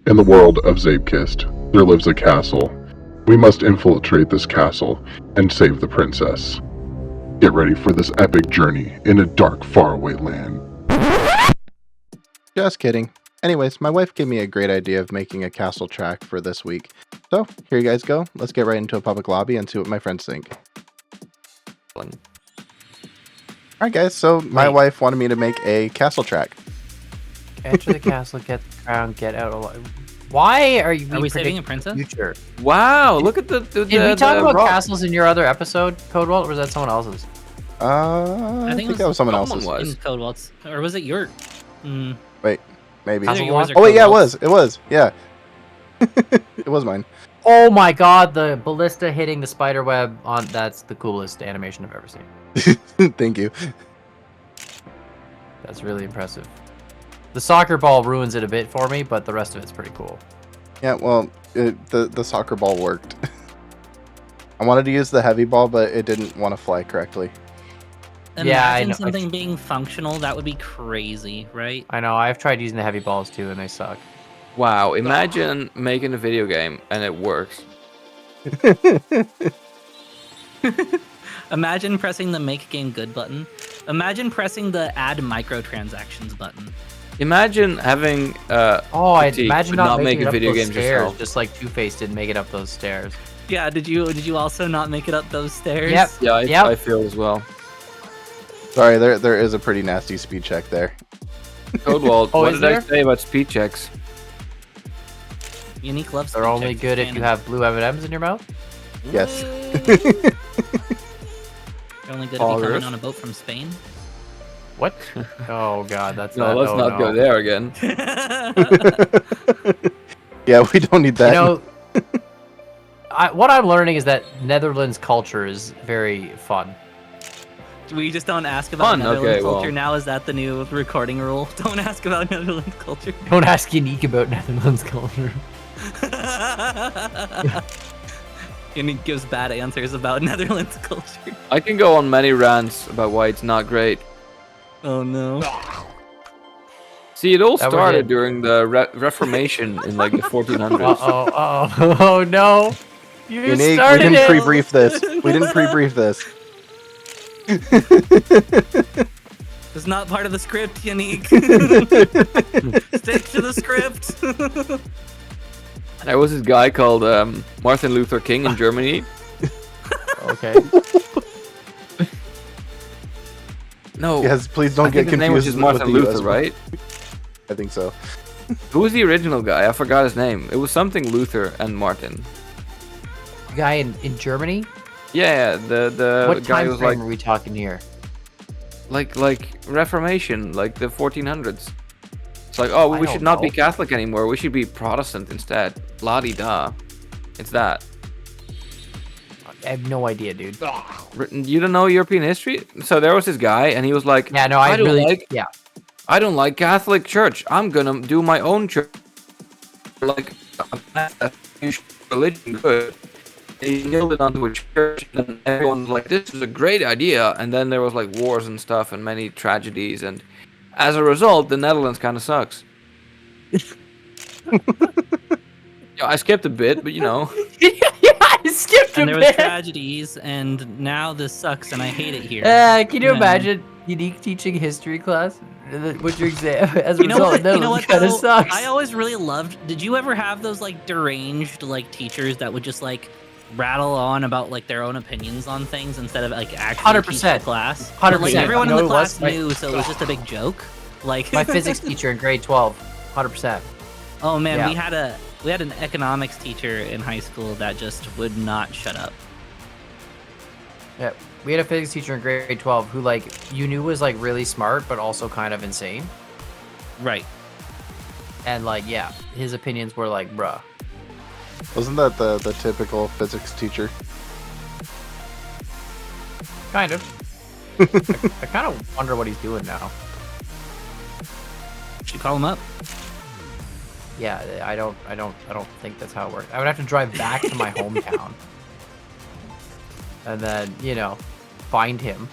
In the world of Zeepkist, there lives a castle. We must infiltrate this castle and save the princess. Get ready for this epic journey in a dark, faraway land. Just kidding. Anyways, my wife gave me a great idea of making a castle track for this week. So, here you guys go. Let's get right into a public lobby and see what my friends think. Alright guys, so my wife wanted me to make a castle track. Enter the castle, get the crown, get out alive. Why are you? Are we saving a princess? Future. Wow, look at the Did we talk about castles in your other episode, Codewalt, or was that someone else's? I think that was someone else's. In Code Waltz. Or was it your... Wait, maybe. Either yours or Oh wait, yeah, Code it was, yeah. It was mine. Oh my god, the ballista hitting the spider web on, that's the coolest animation I've ever seen. Thank you. That's really impressive. The soccer ball ruins it a bit for me, but the rest of it's pretty cool. Yeah, well, the soccer ball worked. I wanted to use the heavy ball, but it didn't want to fly correctly. Imagine something being functional, that would be crazy, right? I know, I've tried using the heavy balls too, and they suck. Wow, imagine making a video game and it works. Imagine pressing the make game good button. Imagine pressing the add microtransactions button. Imagine having I'd imagine not making making video those games stairs, yourself. just like Two-Face didn't make it up those stairs. Yeah, did you also not make it up those stairs? Yep. Yeah, I feel as well. Sorry, there is a pretty nasty speed check there. Codewalt, what is did I there? say about speed checks? Unique loves They're only good if you have blue M&Ms in your mouth? Yes. They're only good if you come in Earth. on a boat from Spain. What? Oh god, that's No, let's not go there again. Yeah, we don't need that. You know, what I'm learning is that Netherlands culture is very fun. We just don't ask about Fun, Netherlands okay, culture well. is that the new recording rule? Don't ask about Netherlands culture. Don't ask Unique about Netherlands culture. Unique gives bad answers about Netherlands culture. I can go on many rants about why it's not great. Oh no. See, it all That we started did. during the Reformation in like the 1400s. Oh no! You Unique, we started didn't it! pre-brief this. We didn't pre-brief this. It's not part of the script, Unique. Stick to the script. There was this guy called Martin Luther King in Germany. Okay. No, Yes, please I don't get think his name was confused just with Martin the Luther, US one. right? I think so. Who was the original guy? I forgot his name. It was something Luther and Martin. Guy in Germany? Yeah, the What guy time was frame like are we talking here? like Reformation, like the 1400s. It's like, oh, I we don't should not be know. Catholic anymore. We should be Protestant instead. La-di-da. It's that. I have no idea, dude. You don't know European history? So there was this guy, and he was like, Yeah, no, I don't really... like, yeah. I don't like Catholic Church. I'm gonna do my own church. Like, religion good. He nailed it onto a church, and everyone was like, this is a great idea. And then there was like wars and stuff, and many tragedies, and as a result, the Netherlands kind of sucks. Yeah, I skipped a bit, but you know. Yeah, I skipped And a there was bit. tragedies, and now this sucks, and I hate it here. Can you Yeah. imagine Unique teaching history class? What's your exam? As a You know result, what? You know Netherlands what? kind of Though? sucks. I always really loved. Did you ever have those like deranged like teachers that would just like rattle on about like their own opinions on things instead of like actually teach the 100%. class? 100%. But, like everyone You know in the what it was? class knew, so it was just a big joke. Like My physics teacher in grade 12, 100%. Oh man, Yeah. we had an economics teacher in high school that just would not shut up. Yeah, we had a physics teacher in grade 12 who, like, you knew was, like, really smart, but also kind of insane. Right. And, like, yeah, his opinions were like, bruh. Wasn't that the typical physics teacher? Kind of. I kind of wonder what he's doing now. Should call him up. Yeah, I don't think that's how it works. I would have to drive back to my hometown. And then, you know, find him.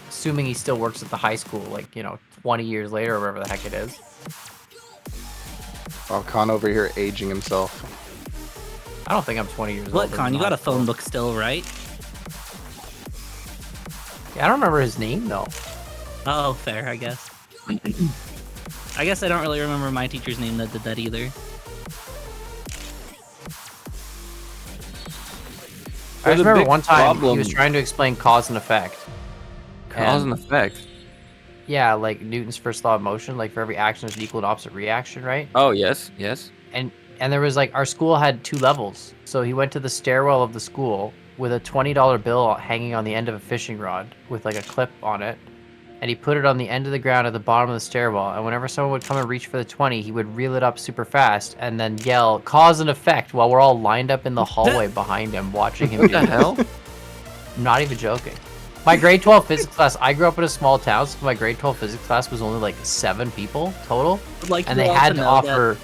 Assuming he still works at the high school, like, you know, 20 years later or whatever the heck it is. Oh, Con over here aging himself. I don't think I'm 20 years What, old. Con? You got a phone book still, right? Yeah, I don't remember his name though. Oh, fair, I guess. I guess I don't really remember my teacher's name that did that either. I just remember big one time he problem- was trying to explain cause and effect. Cause and effect. Yeah, like Newton's first law of motion, like for every action there's an equal and opposite reaction, right? Oh yes, yes. And there was like our school had 2 levels. So he went to the stairwell of the school with a $20 bill hanging on the end of a fishing rod with like a clip on it. And he put it on the end of the ground at the bottom of the stairwell. And whenever someone would come and reach for the 20, he would reel it up super fast and then yell cause and effect while we're all lined up in the hallway behind him watching him What do the this. hell? I'm not even joking. My grade 12 physics class, I grew up in a small town, so my grade 12 physics class was only like 7 people total. Like, And they had to offer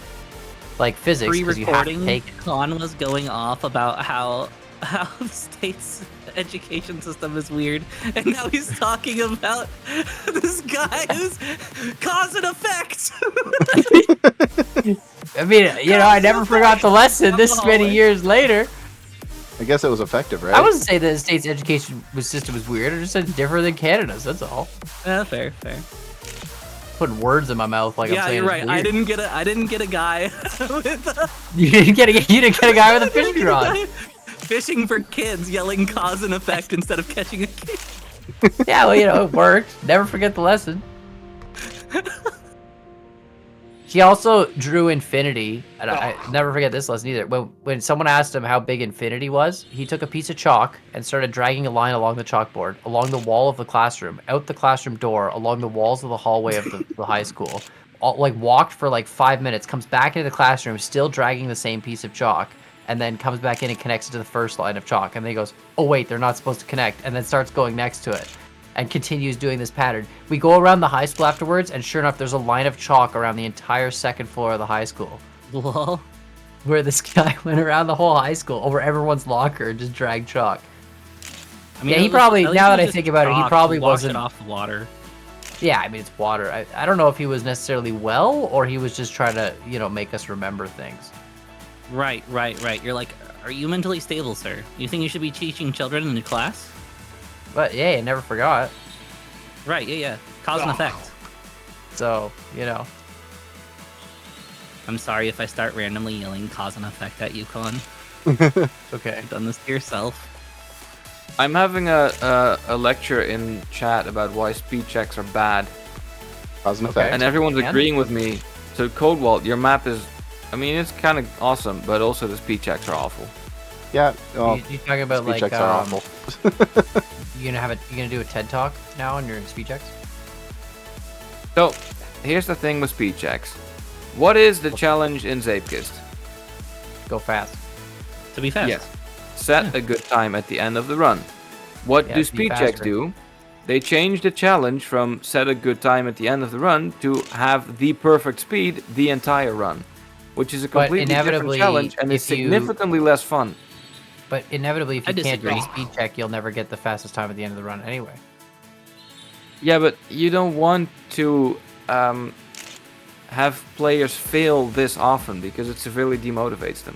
like physics because you have to pre-recording, take. Con was going off about how the state's education system is weird, and now he's talking about this guy who's cause and effect. I mean, you know, I never forgot the lesson this many years later. I guess it was effective, right? I wasn't saying that the state's education system was weird. I just said different than Canada's. That's all. Yeah, fair. Putting words in my mouth like I'm Yeah, saying. you're it's right. weird. I didn't get a guy with a You didn't get a guy with a fishing rod. fishing for kids yelling cause and effect instead of catching a kid. Yeah, well, you know, it worked. Never forget the lesson. He also drew infinity, and I never forget this lesson either. When someone asked him how big infinity was, he took a piece of chalk and started dragging a line along the chalkboard, along the wall of the classroom, out the classroom door, along the walls of the hallway of the high school. Like walked for like 5 minutes, comes back into the classroom, still dragging the same piece of chalk, and then comes back in and connects it to the first line of chalk. And then he goes, "Oh wait, they're not supposed to connect," and then starts going next to it. And continues doing this pattern. We go around the high school afterwards, and sure enough, there's a line of chalk around the entire second floor of the high school. Lol. Where this guy went around the whole high school, over everyone's locker, and just dragged chalk. I mean, Yeah, he at probably, least now it that I was think just about it, he chalk. probably washed wasn't. it off the water. Yeah, I mean, it's water. I don't know if he was necessarily well, or he was just trying to, you know, make us remember things. Right. You're like, are you mentally stable, sir? You think you should be teaching children in a class? But yeah, I never forgot. Right, yeah. Cause and effect. So, you know. I'm sorry if I start randomly yelling cause and effect at you, Con. Okay. You've done this to yourself. I'm having a lecture in chat about why speed checks are bad, Cause and Okay. effect. and everyone's And? agreeing with me. So Codewalt, your map is, I mean, it's kind of awesome, but also the speed checks are awful. Yeah. Well, You talking about speed like checks are awful. you gonna do a TED talk now on your speed checks? So here's the thing with speed checks. What is the challenge in Zeepkist? Go fast. To be fast. Yes. Set a good time at the end of the run. What Yeah, do be speed checks faster. do? They changed the challenge from set a good time at the end of the run to have the perfect speed the entire run, which is a But completely different inevitably, challenge and is if you- significantly less fun. But inevitably, if I you can't do a disagree. speed check, you'll never get the fastest time at the end of the run anyway. Yeah, but you don't want to have players fail this often because it severely demotivates them.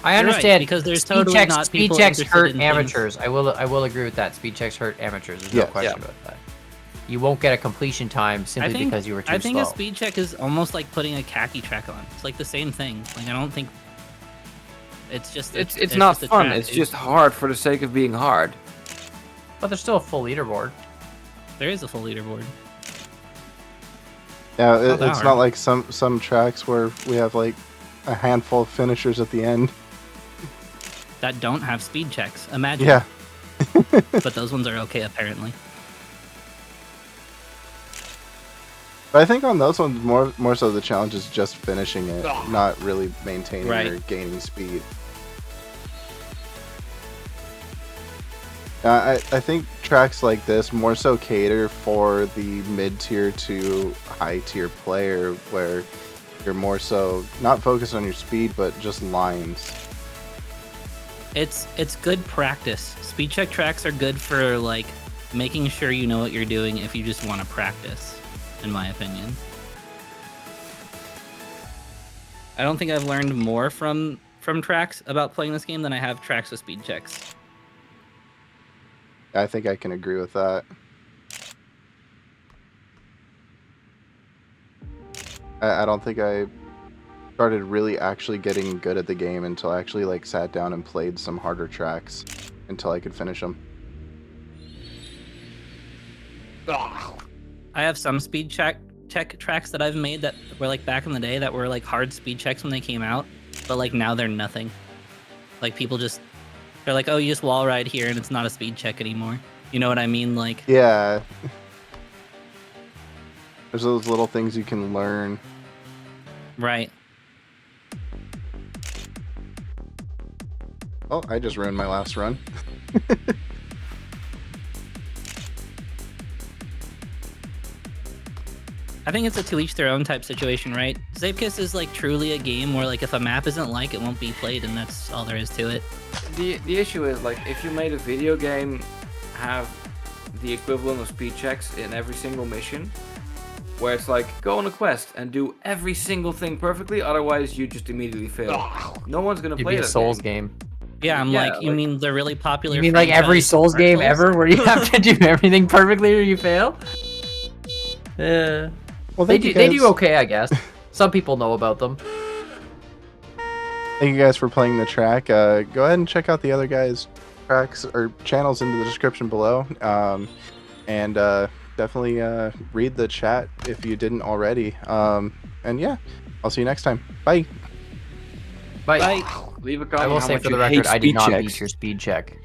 I You're right, understand because there's speed totally checks. not Speed people checks interested hurt in things. amateurs. I will agree with that. Speed checks hurt amateurs. There's no Yes. question Yeah. about that. You won't get a completion time simply because you were too I think slow. a speed check is almost like putting a khaki track on. It's like the same thing. Like I don't think it's just It's not just a fun. track. It's just hard for the sake of being hard. But there's still a full leaderboard. there is a full leaderboard. Yeah, Not that it's hard. not like some tracks where we have like a handful of finishers at the end. That don't have speed checks. Imagine. Yeah. But those ones are okay apparently. But I think on those ones, more so the challenge is just finishing it, not really maintaining Right. or gaining speed. I think tracks like this more so cater for the mid-tier to high-tier player, where you're more so not focused on your speed, but just lines. It's good practice. Speed check tracks are good for like making sure you know what you're doing if you just want to practice, in my opinion. I don't think I've learned more from tracks about playing this game than I have tracks with speed checks. I think I can agree with that. I don't think I started really actually getting good at the game until I actually like sat down and played some harder tracks until I could finish them. I have some speed check tracks that I've made that were like back in the day that were like hard speed checks when they came out, but like now they're nothing. Like people they're like, oh, you just wall ride here and it's not a speed check anymore. You know what I mean? Like, Yeah. There's those little things you can learn. right. Oh, I just ruined my last run. I think it's a to each their own type situation, right? Zeepkist is like truly a game where like if a map isn't like, it won't be played, and that's all there is to it. The issue is like if you made a video game have the equivalent of speed checks in every single mission, where it's like go on a quest and do every single thing perfectly, otherwise you just immediately fail. No one's gonna It'd play be a that Souls game. game. Yeah, I'm Yeah, like, you like- mean the really popular? You mean like every franchise Souls Dark game Souls? ever where you have to do everything perfectly or you fail? Well, They thank you do, they guys. do okay, I guess. Some people know about them. Thank you guys for playing the track. Go ahead and check out the other guys' tracks or channels in the description below. And definitely read the chat if you didn't already. And yeah, I'll see you next time. Bye. But Bye. Leave a I comment will how say much for the you hate record, I did speed not checks. beat your speed check.